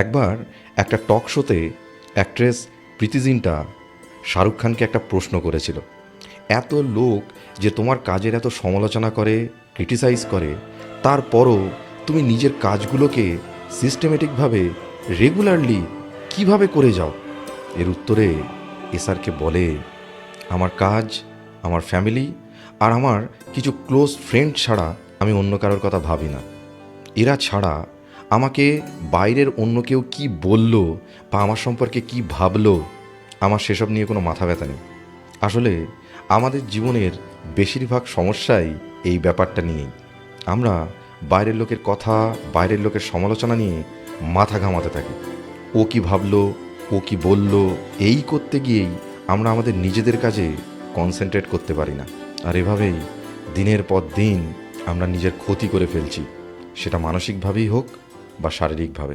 একবার একটা টক শোতে অ্যাক্ট্রেস প্রীতি জিন্টা শাহরুখ খানকে একটা প্রশ্ন করেছিল, এত লোক যে তোমার কাজের এত সমালোচনা করে, ক্রিটিসাইজ করে, তারপরও তুমি নিজের কাজগুলোকে সিস্টেমেটিকভাবে, রেগুলারলি কিভাবে করে যাও? এর উত্তরে এসআরকে বলে, আমার কাজ, আমার ফ্যামিলি আর আমার কিছু ক্লোজ ফ্রেন্ড ছাড়া আমি অন্য কারোর কথা ভাবি না। এরা ছাড়া আমাকে বাইরের অন্য কেউ কী বলল বা আমার সম্পর্কে কী ভাবলো, আমার সেসব নিয়ে কোনো মাথা ব্যথা নেই। আসলে আমাদের জীবনের বেশিরভাগ সমস্যাই এই ব্যাপারটা নিয়েই। আমরা বাইরের লোকের কথা, বাইরের লোকের সমালোচনা নিয়ে মাথা ঘামাতে থাকি। ও কি ভাবলো, ও কি বলল, এই করতে গিয়েই আমরা আমাদের নিজেদের কাজে কনসেন্ট্রেট করতে পারি না। আর এভাবেই দিনের পর দিন আমরা নিজের ক্ষতি করে ফেলছি, সেটা মানসিকভাবেই হোক বা শারীরিকভাবে।